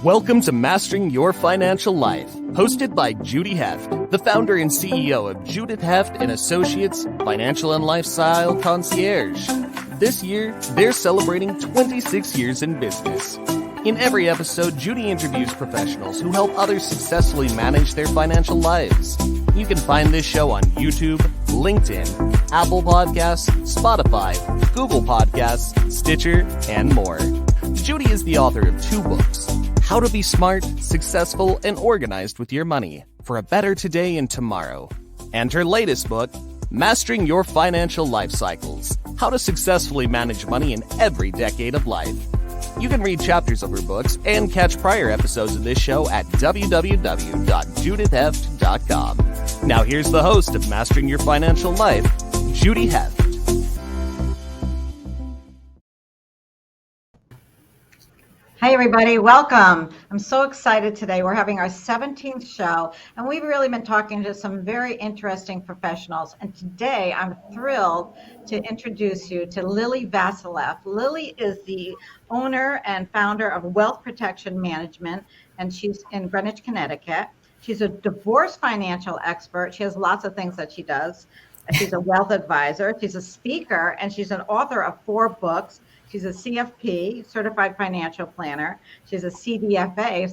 Welcome to Mastering Your Financial Life, hosted by Judy Heft, the founder and CEO of Judith Heft and Associates Financial and Lifestyle Concierge. This year, they're celebrating 26 years in business. In every episode, Judy interviews professionals who help others successfully manage their financial lives. You can find this show on YouTube, LinkedIn, Apple Podcasts, Spotify, Google Podcasts, Stitcher, and more. Judy is the author of 2 books, How to Be Smart, Successful, and Organized with Your Money for a Better Today and Tomorrow, and her latest book, Mastering Your Financial Life Cycles, How to Successfully Manage Money in Every Decade of Life. You can read chapters of her books and catch prior episodes of this show at www.judithheft.com. Now here's the host of Mastering Your Financial Life, Judy Heft. Hey everybody, welcome. I'm so excited today. We're having our 17th show, and we've really been talking to some very interesting professionals. And today I'm thrilled to introduce you to Lili Vasileff. Lili is the owner and founder of Wealth Protection Management, and she's in Greenwich, Connecticut. She's a divorce financial expert. She has lots of things that she does. She's a wealth advisor. She's a speaker, and she's an author of 4 books. She's a CFP, Certified Financial Planner. She's a CDFA,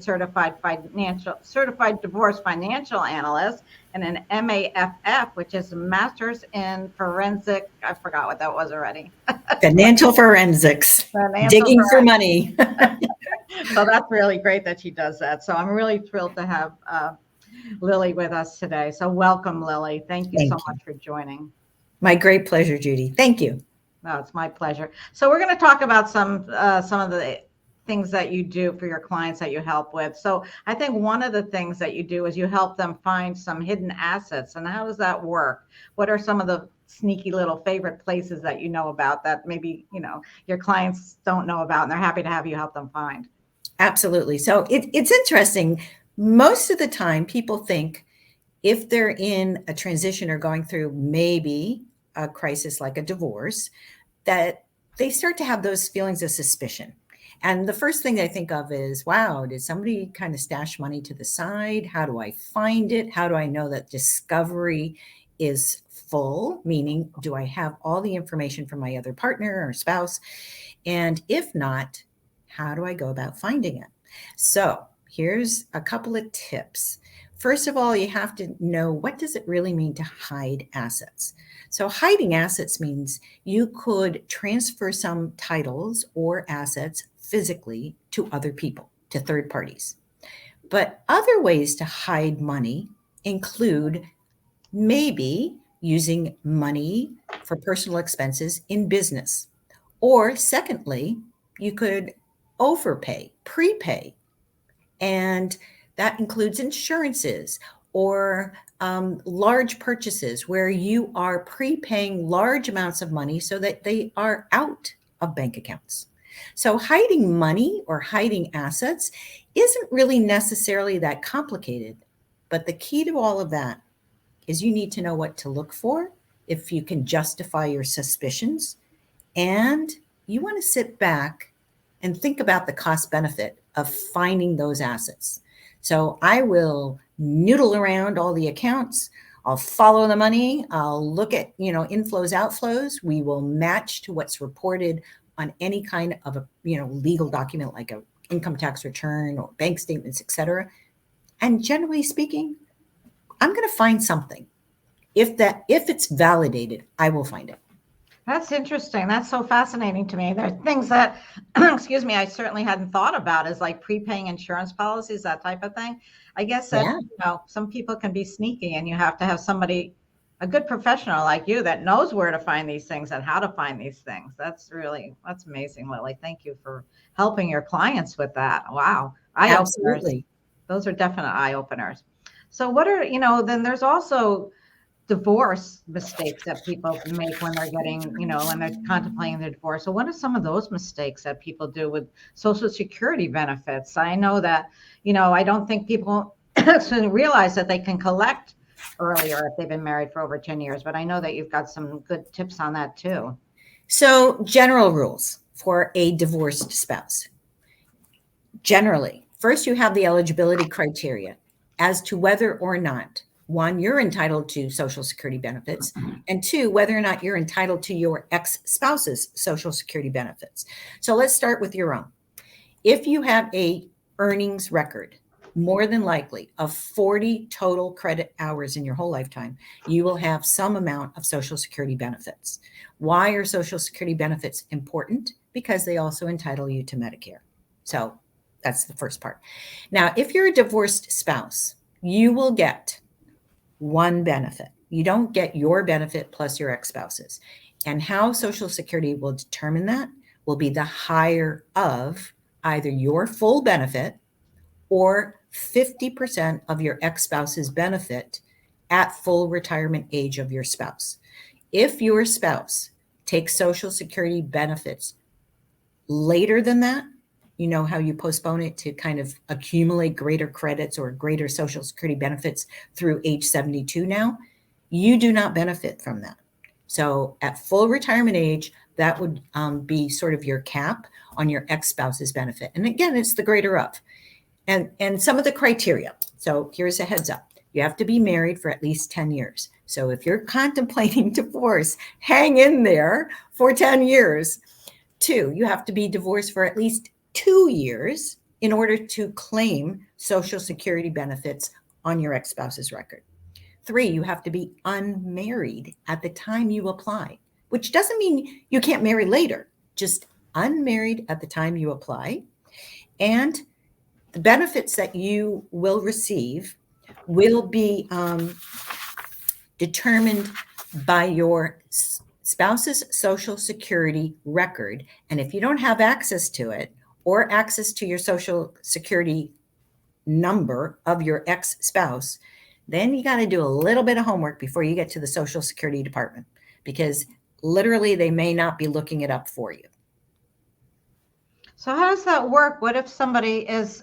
Certified Divorce Financial Analyst, and an MAFF, which is a Master's in Forensic. I forgot what that was already. Financial Forensics. Digging for money. So that's really great that she does that. So I'm really thrilled to have Lili with us today. So welcome, Lili. Thank you so much for joining. My great pleasure, Judy. Thank you. No, it's my pleasure. So we're going to talk about some of the things that you do for your clients that you help with. So I think one of the things that you do is you help them find some hidden assets. And how does that work? What are some of the sneaky little favorite places that you know about that maybe, your clients don't know about, and they're happy to have you help them find? Absolutely. So it's interesting. Most of the time people think if they're in a transition or going through maybe a crisis like a divorce, that they start to have those feelings of suspicion. And the first thing they think of is, wow, did somebody kind of stash money to the side? How do I find it? How do I know that discovery is full? Meaning, do I have all the information from my other partner or spouse? And if not, how do I go about finding it? So here's a couple of tips. First of all, you have to know, what does it really mean to hide assets? So hiding assets means you could transfer some titles or assets physically to other people, to third parties. But other ways to hide money include maybe using money for personal expenses in business. Or secondly, you could overpay, prepay, and that includes insurances or large purchases where you are prepaying large amounts of money so that they are out of bank accounts. So hiding money or hiding assets isn't really necessarily that complicated, but the key to all of that is you need to know what to look for if you can justify your suspicions, and you want to sit back and think about the cost benefit of finding those assets. So I will noodle around all the accounts. I'll follow the money. I'll look at, inflows, outflows. We will match to what's reported on any kind of a, legal document like a income tax return or bank statements, etc. And generally speaking, I'm going to find something. If it's validated, I will find it. That's interesting. That's so fascinating to me. There are things that, excuse me, I certainly hadn't thought about, is like prepaying insurance policies, that type of thing. I guess that, some people can be sneaky, and you have to have somebody, a good professional like you, that knows where to find these things and how to find these things. That's amazing, Lili. Thank you for helping your clients with that. Wow. Absolutely. Those are definite eye openers. So what are, then there's also divorce mistakes that people make when they're getting, when they're contemplating their divorce. So what are some of those mistakes that people do with Social Security benefits? I know that, I don't think people realize that they can collect earlier if they've been married for over 10 years, but I know that you've got some good tips on that too. So general rules for a divorced spouse. Generally, First, you have the eligibility criteria as to whether or not, one, you're entitled to Social Security benefits, and two, whether or not you're entitled to your ex-spouse's Social Security benefits. So let's start with your own. If you have a earnings record, more than likely of 40 total credit hours in your whole lifetime, you will have some amount of Social Security benefits. Why are Social Security benefits important? Because they also entitle you to Medicare. So that's the first part. Now, if you're a divorced spouse, you will get one benefit. You don't get your benefit plus your ex-spouse's. And how Social Security will determine that will be the higher of either your full benefit or 50% of your ex-spouse's benefit at full retirement age of your spouse. If your spouse takes Social Security benefits later than that, you know how you postpone it to kind of accumulate greater credits or greater Social Security benefits through age 72 now, you do not benefit from that. So at full retirement age, that would be sort of your cap on your ex-spouse's benefit. And again, it's the greater of. And some of the criteria. So here's a heads up. You have to be married for at least 10 years. So if you're contemplating divorce, hang in there for 10 years. 2, you have to be divorced for at least 2 years in order to claim Social Security benefits on your ex-spouse's record. 3, you have to be unmarried at the time you apply, which doesn't mean you can't marry later, just unmarried at the time you apply. And the benefits that you will receive will be determined by your spouse's Social Security record. And if you don't have access to it or access to your Social Security number of your ex-spouse, then you got to do a little bit of homework before you get to the Social Security department, because literally they may not be looking it up for you. So how does that work? What if somebody is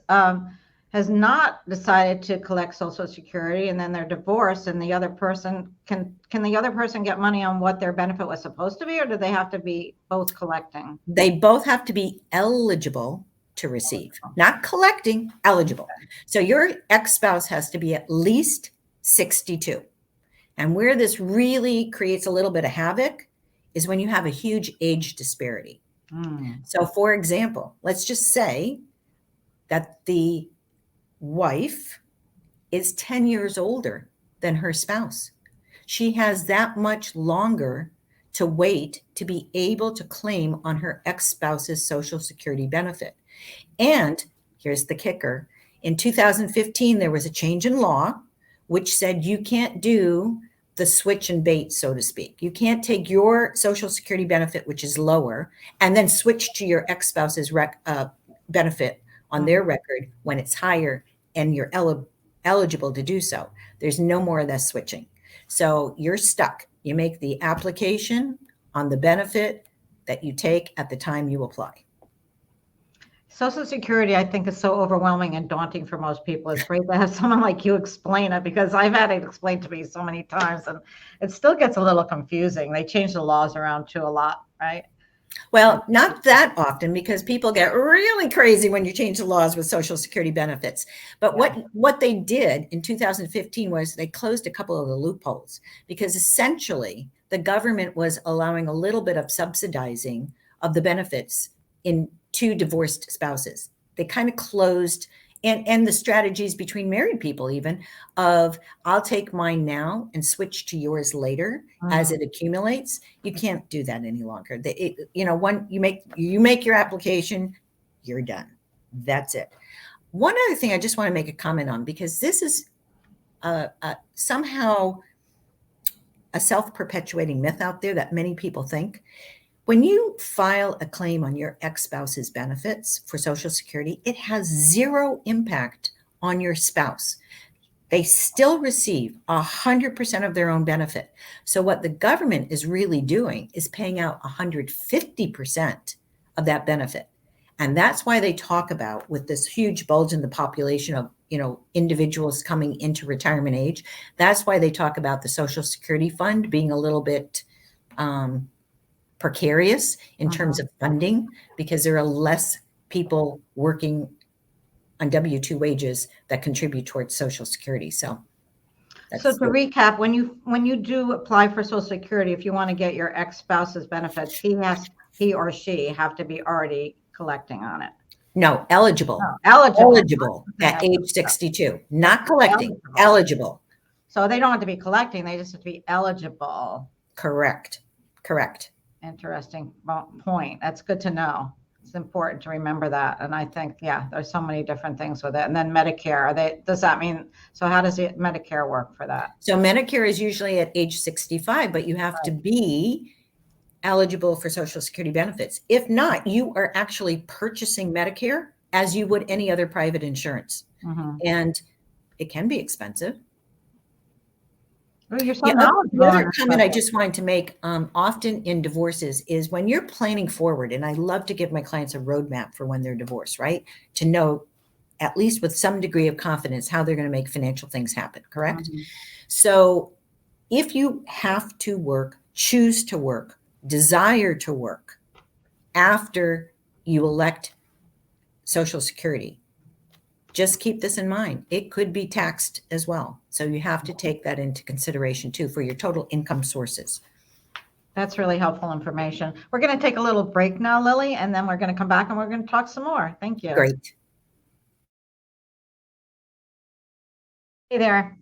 has not decided to collect Social Security and then they're divorced, and the other person can the other person get money on what their benefit was supposed to be, or do they have to be both collecting? They both have to be eligible to receive, not collecting, eligible. So your ex-spouse has to be at least 62. And where this really creates a little bit of havoc is when you have a huge age disparity. So for example, let's just say that the wife is 10 years older than her spouse. She has that much longer to wait to be able to claim on her ex-spouse's Social Security benefit. And here's the kicker. In 2015, there was a change in law which said you can't do the switch and bait, so to speak. You can't take your Social Security benefit, which is lower, and then switch to your ex-spouse's benefit on their record when it's higher and you're eligible to do so. There's no more of that switching. So you're stuck. You make the application on the benefit that you take at the time you apply. Social Security, I think, is so overwhelming and daunting for most people. It's great to have someone like you explain it, because I've had it explained to me so many times, and it still gets a little confusing. They change the laws around too a lot, right? Well, not that often, because people get really crazy when you change the laws with Social Security benefits. But what they did in 2015 was they closed a couple of the loopholes, because essentially the government was allowing a little bit of subsidizing of the benefits in two divorced spouses. They kind of closed, and the strategies between married people, even, of I'll take mine now and switch to yours later as it accumulates. You can't do that any longer. When you make your application, you're done. That's it. One other thing I just want to make a comment on, because this is somehow a self-perpetuating myth out there that many people think. When you file a claim on your ex-spouse's benefits for Social Security, it has zero impact on your spouse. They still receive 100% of their own benefit. So what the government is really doing is paying out 150% of that benefit. And that's why they talk about, with this huge bulge in the population of individuals coming into retirement age, that's why they talk about the Social Security fund being a little bit precarious in terms of funding, because there are less people working on W-2 wages that contribute towards Social Security. So to recap, when you do apply for Social Security, if you want to get your ex-spouse's benefits, he or she have to be already collecting on it. No, eligible. No, eligible at age 62, not collecting, eligible. So they don't have to be collecting, they just have to be eligible. Correct. Interesting point. That's good to know. It's important to remember that. And I think, there's so many different things with it. And then Medicare, does that mean, so how does Medicare work for that? So Medicare is usually at age 65, but you have to be eligible for Social Security benefits. If not, you are actually purchasing Medicare as you would any other private insurance. And it can be expensive. Oh, you're so the other comment I just wanted to make, often in divorces, is when you're planning forward, and I love to give my clients a roadmap for when they're divorced, right? To know, at least with some degree of confidence, how they're going to make financial things happen, correct? So if you have to work, choose to work, desire to work after you elect Social Security, just keep this in mind. It could be taxed as well. So you have to take that into consideration too for your total income sources. That's really helpful information. We're going to take a little break now, Lili, and then we're going to come back and we're going to talk some more. Thank you. Great. Hey there.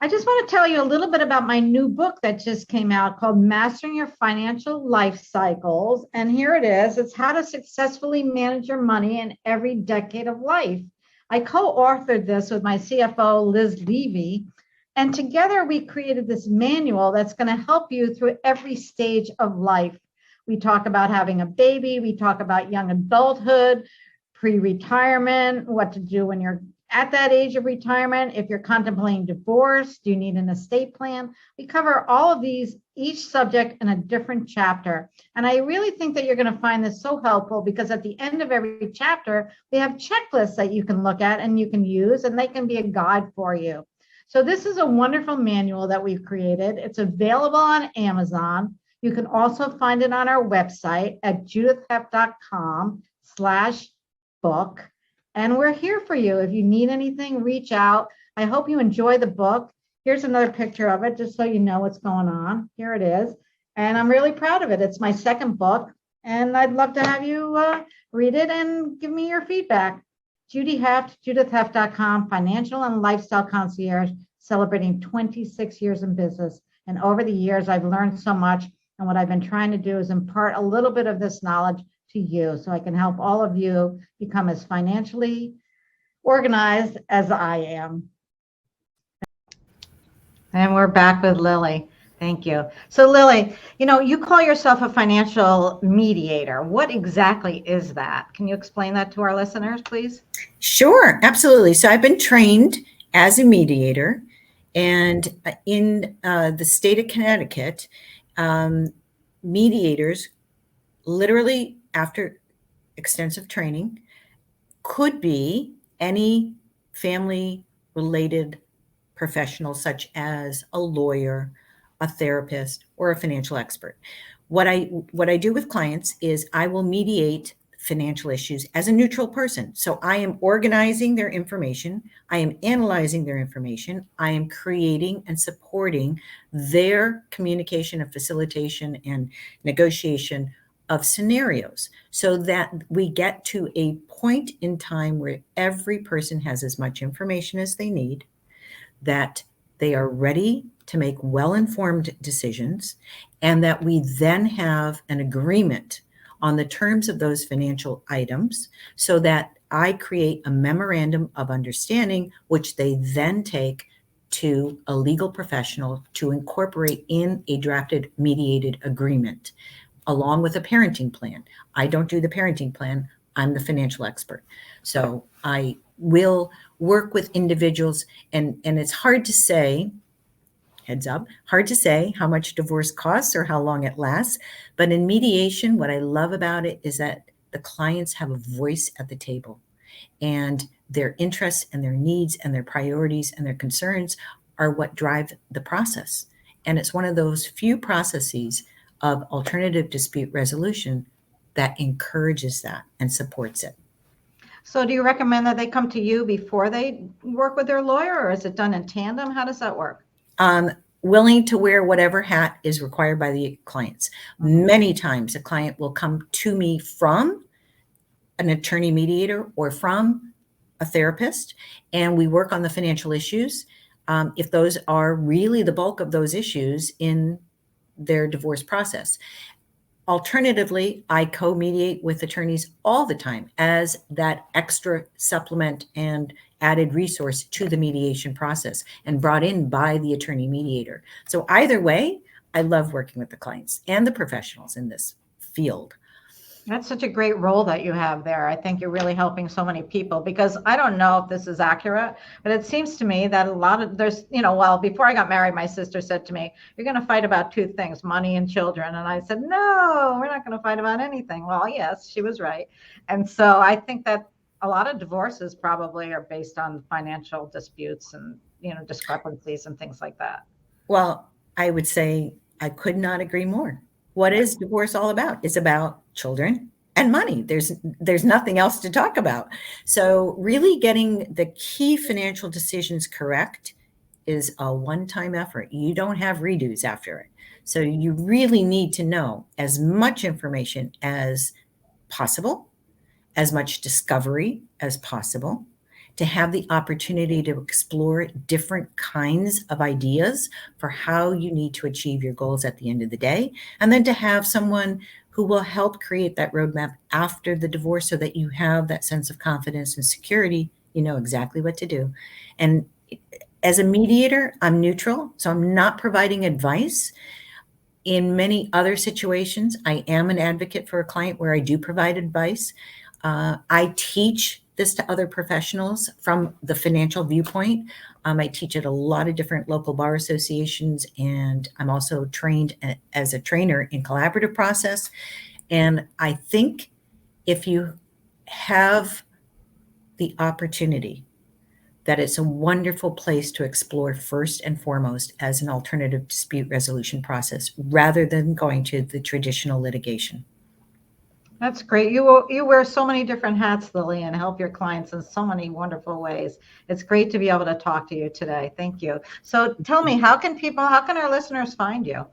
I just want to tell you a little bit about my new book that just came out called Mastering Your Financial Life Cycles. And here it is. It's how to successfully manage your money in every decade of life. I co-authored this with my CFO, Liz Levy, and together we created this manual that's going to help you through every stage of life. We talk about having a baby. We talk about young adulthood, pre-retirement, what to do when you're at that age of retirement. If you're contemplating divorce, do you need an estate plan? We cover all of these, each subject in a different chapter. And I really think that you're going to find this so helpful because at the end of every chapter, we have checklists that you can look at and you can use, and they can be a guide for you. So this is a wonderful manual that we've created. It's available on Amazon. You can also find it on our website at judithheft.com/book. And we're here for you. If you need anything, reach out. I hope you enjoy the book. Here's another picture of it, just so you know what's going on. Here it is. And I'm really proud of it. It's my second book. And I'd love to have you read it and give me your feedback. Judy Heft, judithheft.com, financial and lifestyle concierge, celebrating 26 years in business. And over the years, I've learned so much. And what I've been trying to do is impart a little bit of this knowledge to you so I can help all of you become as financially organized as I am. And we're back with Lili. Thank you. So Lili, you call yourself a financial mediator. What exactly is that? Can you explain that to our listeners, please? Sure, absolutely. So I've been trained as a mediator, and in the state of Connecticut, mediators literally, after extensive training, could be any family-related professional, such as a lawyer, a therapist, or a financial expert. What I do with clients is I will mediate financial issues as a neutral person. So I am organizing their information. I am analyzing their information. I am creating and supporting their communication and facilitation and negotiation of scenarios so that we get to a point in time where every person has as much information as they need, that they are ready to make well-informed decisions, and that we then have an agreement on the terms of those financial items so that I create a memorandum of understanding, which they then take to a legal professional to incorporate in a drafted mediated agreement, along with a parenting plan. I don't do the parenting plan. I'm the financial expert. So I will work with individuals, and it's hard to say, heads up, hard to say how much divorce costs or how long it lasts. But in mediation, what I love about it is that the clients have a voice at the table, and their interests and their needs and their priorities and their concerns are what drive the process. And it's one of those few processes of alternative dispute resolution that encourages that and supports it. So do you recommend that they come to you before they work with their lawyer, or is it done in tandem? How does that work? Willing to wear whatever hat is required by the clients. Many times a client will come to me from an attorney mediator or from a therapist, and we work on the financial issues. If those are really the bulk of those issues in their divorce process. Alternatively, I co-mediate with attorneys all the time as that extra supplement and added resource to the mediation process and brought in by the attorney mediator. So either way, I love working with the clients and the professionals in this field. That's such a great role that you have there. I think you're really helping so many people, because I don't know if this is accurate, but it seems to me that before I got married, my sister said to me, you're going to fight about two things, money and children. And I said, no, we're not going to fight about anything. Well, yes, she was right. And so I think that a lot of divorces probably are based on financial disputes and, discrepancies and things like that. Well, I would say I could not agree more. What is divorce all about? It's about children and money. There's nothing else to talk about. So really getting the key financial decisions correct is a one-time effort. You don't have redos after it. So you really need to know as much information as possible, as much discovery as possible, to have the opportunity to explore different kinds of ideas for how you need to achieve your goals at the end of the day. And then to have someone who will help create that roadmap after the divorce so that you have that sense of confidence and security, you know exactly what to do. And as a mediator, I'm neutral, so I'm not providing advice. In many other situations, I am an advocate for a client where I do provide advice. I teach this to other professionals from the financial viewpoint. I teach at a lot of different local bar associations, and I'm also trained as a trainer in collaborative process. And I think if you have the opportunity, that it's a wonderful place to explore first and foremost as an alternative dispute resolution process, rather than going to the traditional litigation. That's great. You wear so many different hats, Lili, and help your clients in so many wonderful ways. It's great to be able to talk to you today. Thank you. So tell me, how can our listeners find you?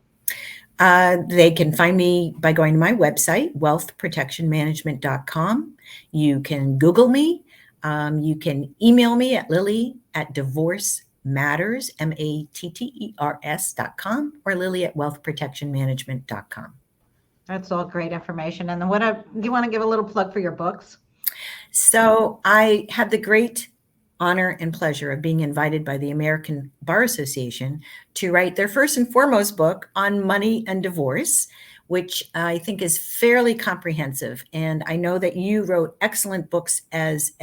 They can find me by going to my website, wealthprotectionmanagement.com. You can Google me. You can email me at lily@divorcematters, matters.com, or lily@wealthprotectionmanagement.com. That's all great information. And then do you want to give a little plug for your books? So I had the great honor and pleasure of being invited by the American Bar Association to write their first and foremost book on money and divorce, which I think is fairly comprehensive. And I know that you wrote excellent books as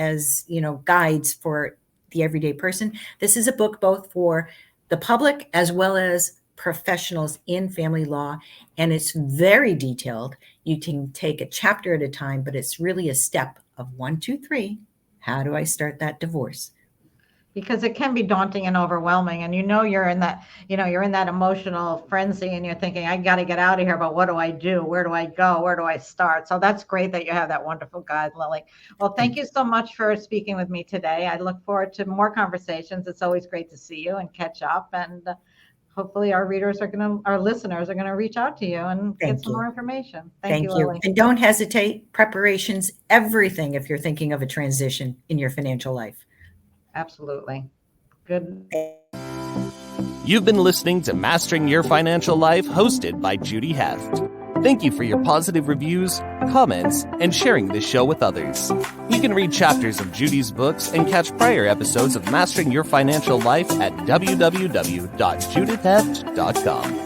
guides for the everyday person. This is a book both for the public as well as professionals in family law, and it's very detailed. You can take a chapter at a time, but it's really a step of 1, 2, 3. How do I start that divorce? Because it can be daunting and overwhelming, and you're in that emotional frenzy, and you're thinking, I got to get out of here, but what do I do? Where do I go? Where do I start? So that's great that you have that wonderful guide, Lili. Well, thank you so much for speaking with me today. I look forward to more conversations. It's always great to see you and catch up, and hopefully our listeners are going to reach out to you and get some more information. Thank you, Lili. And don't hesitate. Preparation's everything if you're thinking of a transition in your financial life. Absolutely. Good. You've been listening to Mastering Your Financial Life, hosted by Judy Heft. Thank you for your positive reviews, comments, and sharing this show with others. You can read chapters of Judy's books and catch prior episodes of Mastering Your Financial Life at www.judithheft.com.